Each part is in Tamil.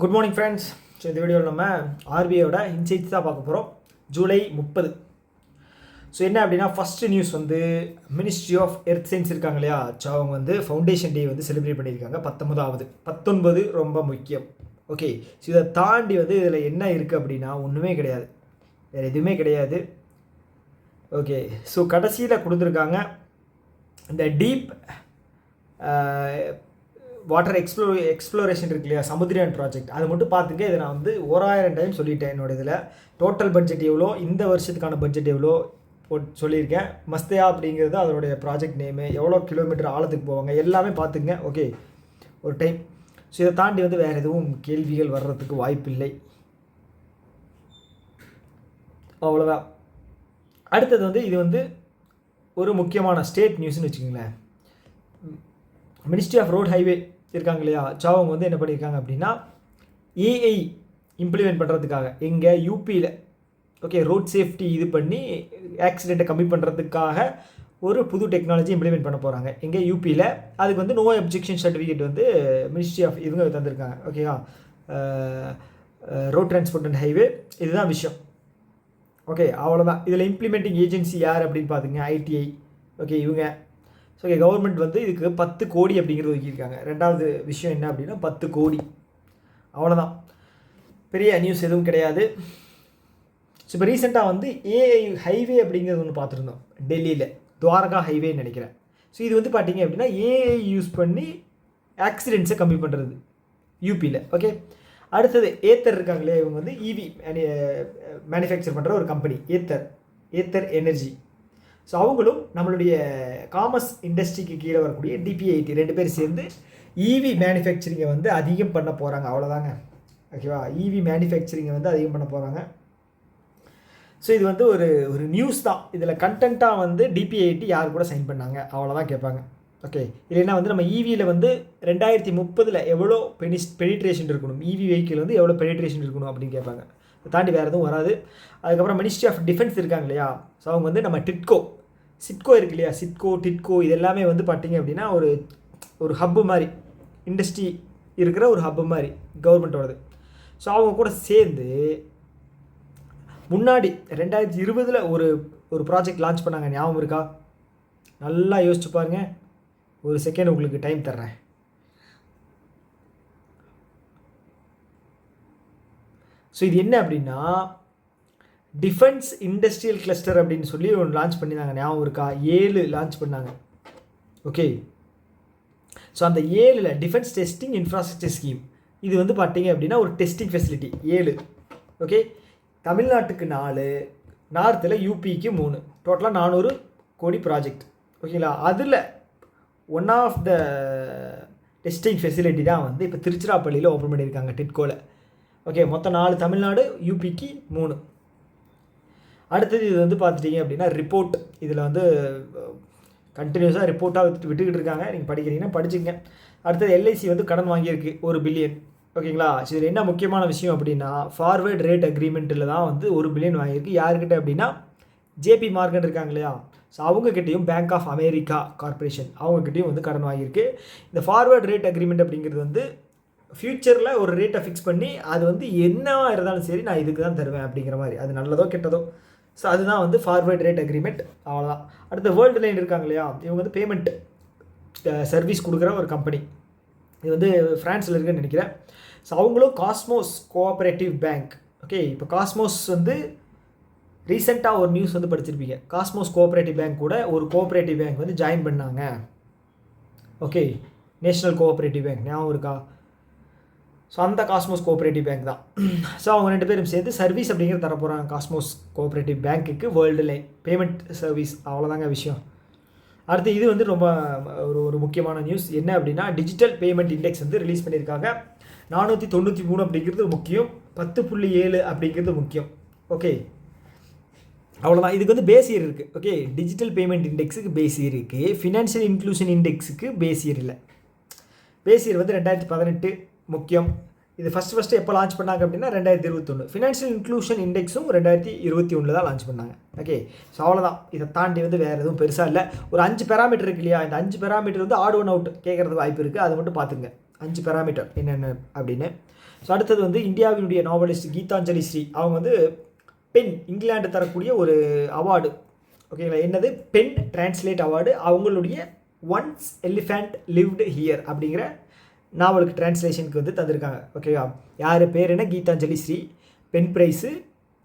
Good morning friends. ஸோ இந்த வீடியோவில் நம்ம ஆர்பிஐயோட இன்சைட்ஸ் தான் பார்க்க போகிறோம். ஜூலை 30. ஸோ என்ன அப்படின்னா ஃபஸ்ட்டு நியூஸ் வந்து மினிஸ்ட்ரி ஆஃப் எர்த் சயின்ஸ் இருக்காங்க இல்லையா, ஸோ அவங்க வந்து ஃபவுண்டேஷன் டே வந்து செலிப்ரேட் பண்ணியிருக்காங்க 19வது. 19 ரொம்ப முக்கியம். ஓகே, ஸோ இதை தாண்டி வந்து இதில் என்ன இருக்குது அப்படின்னா ஒன்றுமே கிடையாது, வேறு எதுவுமே கிடையாது. ஓகே, ஸோ கடைசியில் கொடுத்துருக்காங்க இந்த டீப் வாட்டர் எக்ஸ்ப்ளோரேஷன் இருக்கு இல்லையா, சமுத்திரியான் ப்ராஜெக்ட். அது மட்டும் பார்த்துக்க. இதை நான் வந்து 1000 டைம் சொல்லிட்டேன். என்னோட இதில் டோட்டல் பட்ஜெட் எவ்வளோ, இந்த வருஷத்துக்கான பட்ஜெட் எவ்வளோ சொல்லியிருக்கேன். மஸ்தயா அப்படிங்கிறது அதனுடைய ப்ராஜெக்ட் நேமு, எவ்வளோ கிலோமீட்டர் ஆழத்துக்கு போவாங்க எல்லாமே பார்த்துங்க. ஓகே, ஒரு டைம். ஸோ இதை தாண்டி வந்து வேறு எதுவும் கேள்விகள் வர்றதுக்கு வாய்ப்பில்லை. அவ்வளோதான். அடுத்தது வந்து இது வந்து ஒரு முக்கியமான ஸ்டேட் நியூஸ்னு வச்சுக்கோங்களேன். மினிஸ்ட்ரி ஆஃப் ரோட் ஹைவே இருக்காங்க இல்லையா, ஸோ அவங்க வந்து என்ன பண்ணியிருக்காங்க அப்படின்னா ஏஐ இம்ப்ளிமெண்ட் பண்ணுறதுக்காக எங்கள் யூபியில் ஓகே ரோட் சேஃப்டி இது பண்ணி ஆக்சிடெண்ட்டை கம்மி பண்ணுறதுக்காக ஒரு புது டெக்னாலஜி இம்ப்ளிமெண்ட் பண்ண போகிறாங்க எங்கள் யூபியில். அதுக்கு வந்து நோ அப்ஜெக்ஷன் சர்டிஃபிகேட் வந்து மினிஸ்ட்ரி ஆஃப் இவங்க தந்திருக்காங்க. ஓகேவா, ரோட் டிரான்ஸ்போர்ட் அண்ட் ஹைவே, இதுதான் விஷயம். ஓகே, அவ்வளோதான். இதில் இம்ப்ளிமெண்டிங் ஏஜென்சி யார் அப்படின்னு பார்த்துங்க, ஐடிஐ. ஓகே, இவங்க. ஸோ ஓகே, கவர்மெண்ட் வந்து இதுக்கு 10 கோடி அப்படிங்கிறது ஒதுக்கியிருக்காங்க. ரெண்டாவது விஷயம் என்ன அப்படின்னா 10 கோடி. அவ்வளோதான், பெரிய நியூஸ் எதுவும் கிடையாது. ஸோ இப்போ ரீசெண்டாக வந்து ஏஐ ஹைவே அப்படிங்கிறது ஒன்று பார்த்துருந்தோம் டெல்லியில், துவாரகா ஹைவேன்னு நினைக்கிறேன். ஸோ இது வந்து பார்த்தீங்க அப்படின்னா ஏஐ யூஸ் பண்ணி ஆக்சிடென்ட்ஸை கம்மி பண்ணுறது யூபியில். ஓகே, அடுத்தது ஏத்தர் இருக்காங்களே, இவங்க வந்து இவி மேனுஃபேக்சர் பண்ணுற ஒரு கம்பெனி ஏத்தர் எனர்ஜி. ஸோ அவங்களும் நம்மளுடைய காமர்ஸ் இண்டஸ்ட்ரிக்கு கீழே வரக்கூடிய டிபிஐடி 2 பேர் சேர்ந்து இவி மேனுஃபேக்சரிங்கை வந்து அதிகம் பண்ண போகிறாங்க. அவ்வளோதாங்க. ஓகேவா, இவி மேனுஃபேக்சரிங்கை வந்து அதிகம் பண்ண போகிறாங்க. ஸோ இது வந்து ஒரு நியூஸ் தான். இதில் கண்டென்ட்டாக வந்து டிபிஐடி யார் கூட சைன் பண்ணாங்க அவ்வளோதான் கேட்பாங்க. ஓகே, இல்லைன்னா வந்து நம்ம இவியில் வந்து 2030 எவ்வளோ பெனிட்ரேஷன் இருக்கணும், இவி வெஹிக்கிள் வந்து எவ்வளோ பெனிட்ரேஷன் இருக்கணும் அப்படின்னு கேட்பாங்க. தாண்டி வேறு எதுவும் வராது. அதுக்கப்புறம் மினிஸ்ட்ரி ஆஃப் டிஃபென்ஸ் இருக்காங்க இல்லையா, ஸோ அவங்க வந்து நம்ம சிட்கோ இருக்கு இல்லையா, டிட்கோ இது எல்லாமே வந்து பார்த்தீங்க அப்படின்னா ஒரு ஹப்பு மாதிரி, இண்டஸ்ட்ரி இருக்கிற ஒரு ஹப்பு மாதிரி கவர்மெண்ட்டோடது. ஸோ அவங்க கூட சேர்ந்து முன்னாடி 2020 ஒரு ப்ராஜெக்ட் லான்ச் பண்ணாங்க, ஞாபகம் இருக்கா? நல்லா யோசிச்சு பாருங்க, ஒரு செகண்ட் உங்களுக்கு டைம் தர்றேன். ஸோ இது என்ன அப்படின்னா டிஃபென்ஸ் இண்டஸ்ட்ரியல் கிளஸ்டர் அப்படின்னு சொல்லி ஒன்று லான்ச் பண்ணியிருந்தாங்க, ஞாபகம் இருக்கா? 7 லான்ச் பண்ணாங்க. ஓகே, ஸோ அந்த 7 டிஃபென்ஸ் டெஸ்டிங் இன்ஃப்ராஸ்ட்ரக்சர் ஸ்கீம், இது வந்து பார்த்தீங்க அப்படின்னா ஒரு டெஸ்டிங் ஃபெசிலிட்டி 7. ஓகே, தமிழ்நாட்டுக்கு 4, நார்த்தில் யூபிக்கு 3, டோட்டலாக 400 கோடி ப்ராஜெக்ட். ஓகேங்களா, அதில் one of the testing facility தான் வந்து இப்போ திருச்சிராப்பள்ளியில் ஓப்பன் பண்ணியிருக்காங்க டிட்கோவில். ஓகே, மொத்தம் 4 தமிழ்நாடு, யூபிக்கு 3. அடுத்தது இது வந்து பார்த்துட்டிங்க அப்படின்னா ரிப்போர்ட். இதில் வந்து கண்டினியூஸாக ரிப்போர்ட்டாக விட்டுக்கிட்டு இருக்காங்க, நீங்கள் படிக்கிறீங்கன்னா படிச்சுங்க. அடுத்தது எல்ஐசி வந்து கடன் வாங்கியிருக்கு 1 பில்லியன். ஓகேங்களா, ஸோ இதில் என்ன முக்கியமான விஷயம் அப்படின்னா ஃபார்வேர்ட் ரேட் அக்ரிமெண்ட்டில் தான் வந்து 1 பில்லியன் வாங்கியிருக்கு. யாருக்கிட்ட அப்படின்னா ஜேபி மார்கன் இருக்காங்க இல்லையா, ஸோ அவங்கக்கிட்டையும் பேங்க் ஆஃப் அமெரிக்கா கார்பரேஷன் அவங்கக்கிட்டையும் வந்து கடன் வாங்கியிருக்கு. இந்த ஃபார்வேர்ட் ரேட் அக்ரிமெண்ட் அப்படிங்கிறது வந்து ஃப்யூச்சரில் ஒரு ரேட்டை ஃபிக்ஸ் பண்ணி அது வந்து என்னவா இருந்தாலும் சரி நான் இதுக்கு தான் தருவேன் அப்படிங்கிற மாதிரி, அது நல்லதோ கெட்டதோ. ஸோ அதுதான் வந்து ஃபார்வேர்ட் ரேட் அக்ரிமெண்ட். அவ்வளோதான். அடுத்த வேர்ல்டு லைன் இருக்காங்க இல்லையா, இவங்க வந்து பேமெண்ட் சர்வீஸ் கொடுக்குற ஒரு கம்பெனி. இது வந்து ஃப்ரான்ஸில் இருக்குன்னு நினைக்கிறேன். ஸோ அவங்களும் காஸ்மோஸ் கோஆப்ரேட்டிவ் பேங்க். ஓகே, இப்போ காஸ்மோஸ் வந்து ரீசெண்டாக ஒரு நியூஸ் வந்து படிச்சிருப்பீங்க, காஸ்மோஸ் கோஆப்ரேட்டிவ் பேங்க் கூட ஒரு கோஆப்ரேட்டிவ் பேங்க் வந்து ஜாயின் பண்ணாங்க. ஓகே, நேஷ்னல் கோஆப்ரேட்டிவ் பேங்க் ஞாபகம் இருக்கா? ஸோ அந்த காஸ்மோஸ் கோஆப்ரேட்டிவ் பேங்க் தான். ஸோ அவங்க 2 பேரும் சேர்ந்து சர்வீஸ் அப்படிங்கிறது தர போகிறாங்க காஸ்மோஸ் கோஆப்ரேட்டிவ் பேங்க்குக்கு வேர்ல்டு லைன் பேமெண்ட் சர்வீஸ். அவ்வளோதாங்க விஷயம். அடுத்து இது வந்து ரொம்ப ஒரு முக்கியமான நியூஸ் என்ன அப்படின்னா டிஜிட்டல் பேமெண்ட் இண்டெக்ஸ் வந்து ரிலீஸ் பண்ணியிருக்காங்க. 493 அப்படிங்கிறது முக்கியம், 10.7 அப்படிங்கிறது முக்கியம். ஓகே, அவ்வளோதான். இதுக்கு வந்து பேஸ் இயர் இருக்குது. ஓகே, டிஜிட்டல் பேமெண்ட் இண்டெக்ஸுக்கு பேஸ் இயர் இருக்குது, ஃபினான்ஷியல் இன்க்ளூஷன் இண்டெக்ஸுக்கு பேஸ் இயர் இல்லை. பேஸ் இயர் வந்து 2018 முக்கியம். இது ஃபஸ்ட்டு எப்போ லான்ச் பண்ணாங்க அப்படின்னா 2021. ஃபினான்ஷியல் இன்க்ளூஷன் இண்டெக்ஸும் 2021 தான் லான்ச் பண்ணாங்க. ஓகே, ஸோ அவ்வளோதான். இதை தாண்டி வந்து வேறு எதுவும் பெருசாக இல்லை. ஒரு 5 பேராமீட்டர் இருக்கு இல்லையா, இந்த 5 பேராமீட்டர் வந்து ஆட் ஒன் அவுட் கேட்குறதுக்கு வாய்ப்பு இருக்குது, அது மட்டும் பார்த்துங்க. 5 பேராமீட்டர் என்னென்ன அப்படின்னு. ஸோ அடுத்தது வந்து இந்தியாவினுடைய நாவலிஸ்ட் கீதாஞ்சலி ஸ்ரீ அவங்க வந்து பென் இங்கிலாந்து தரக்கூடிய ஒரு அவார்டு, ஓகேங்களா, என்னது பென் டிரான்ஸ்லேட் அவார்டு. அவங்களுடைய ஒன்ஸ் எலிஃபண்ட் லிவ்டு ஹியர் அப்படிங்கிற நாவலுக்கு டிரான்ஸ்லேஷனுக்கு வந்து தந்திருக்காங்க. ஓகேவா, யார் பேர் என்ன, Geetanjali Shree. PEN prize,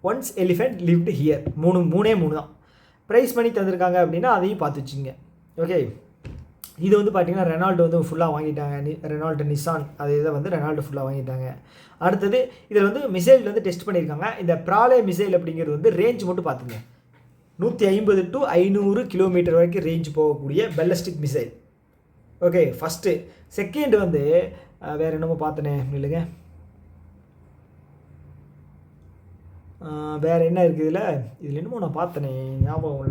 once elephant lived here, மூணே தான் ப்ரைஸ் பண்ணி தந்திருக்காங்க அப்படின்னா அதையும் பார்த்து வச்சுங்க. ஓகே, இது வந்து பார்த்திங்கன்னா ரெனால்டு வந்து ஃபுல்லாக வாங்கிட்டாங்க. ரெனால்டு நிசான் அது இதை வந்து ரெனால்டு ஃபுல்லாக வாங்கிட்டாங்க. அடுத்தது இதில் வந்து மிசைல் வந்து டெஸ்ட் பண்ணியிருக்காங்க. இந்த ப்ராலே மிசைல் அப்படிங்கிறது வந்து ரேஞ்ச் மட்டும் பார்த்துங்க, 150 to 500 கிலோமீட்டர் வரைக்கும் ரேஞ்ச் போகக்கூடிய பெல்லஸ்டிக் மிசைல். Okay, first. செகண்ட் வந்து வேறு என்னமோ பார்த்தனே இல்லைங்க, வேறு என்ன இருக்குது இதில் என்னமோ நான் பார்த்தனே ஞாபகம்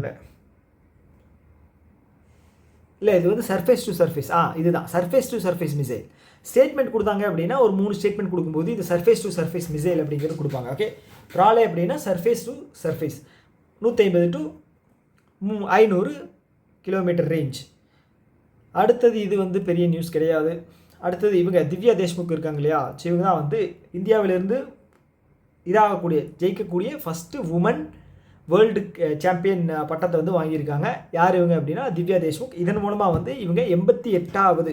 இல்லை, இது வந்து சர்ஃபேஸ் டு சர்ஃபேஸ். இதுதான் surface to surface missile. Statement கொடுத்தாங்க அப்படின்னா ஒரு 3 ஸ்டேட்மெண்ட் கொடுக்கும்போது இது சர்ஃபேஸ் டு சர்ஃபேஸ் மிசைல் அப்படிங்கிறது கொடுப்பாங்க. ஓகே, ப்ராலே அப்படின்னா surface to surface, 150 to 500 kilometre range. அடுத்தது இது வந்து பெரிய நியூஸ் கிடையாது. அடுத்தது இவங்க திவ்யா தேஷ்முக் இருக்காங்க இல்லையா, இவங்க தான் வந்து இந்தியாவிலேருந்து ஜெயிக்கக்கூடிய ஃபஸ்ட்டு உமன் வேர்ல்டு சாம்பியன் பட்டத்தை வந்து வாங்கியிருக்காங்க. யார் இவங்க அப்படின்னா திவ்யா தேஷ்முக். இதன் மூலமாக வந்து இவங்க 88வது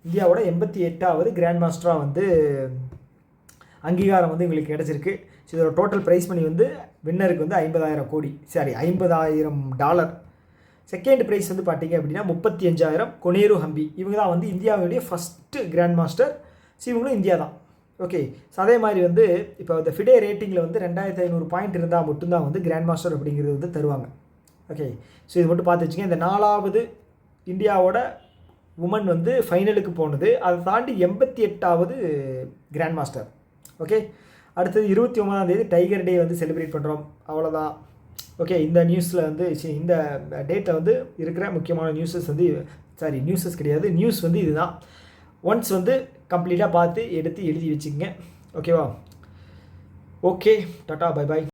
இந்தியாவோட 88வது கிராண்ட் மாஸ்டராக வந்து அங்கீகாரம் வந்து இவங்களுக்கு கிடச்சிருக்கு. ஸோ இதோட டோட்டல் ப்ரைஸ் மணி வந்து வின்னருக்கு வந்து $50,000. செகண்ட் ப்ரைஸ் வந்து பார்த்தீங்க அப்படின்னா 35,000 கொனேரு ஹம்பி. இவங்க தான் வந்து இந்தியாவுடைய ஃபஸ்ட்டு கிராண்ட் மாஸ்டர். ஸோ இவங்களும் இந்தியா தான். ஓகே, ஸோ அதே மாதிரி வந்து இப்போ இந்த ஃபிடே ரேட்டிங்கில் வந்து 2500 பாயிண்ட் இருந்தால் மட்டும்தான் வந்து கிராண்ட் மாஸ்டர் அப்படிங்கிறது வந்து தருவாங்க. ஓகே, ஸோ இது மட்டும் பார்த்து வச்சுங்க. இந்த 4வது இந்தியாவோட உமன் வந்து ஃபைனலுக்கு போனது, அதை தாண்டி 88வது கிராண்ட் மாஸ்டர். ஓகே, அடுத்தது 29ஆம் தேதி டைகர் டே வந்து செலிப்ரேட் பண்ணுறோம். அவ்வளோதான். ஓகே, இந்த நியூஸில் வந்து இந்த டேட்டில் வந்து இருக்கிற முக்கியமான நியூஸஸ் வந்து நியூஸஸ் கிடையாது, நியூஸ் வந்து இதுதான். ஒன்ஸ் வந்து கம்ப்ளீட்டாக பார்த்து எடுத்து எழுதி வச்சுக்கோங்க. ஓகேவா? Okay, tata, bye bye.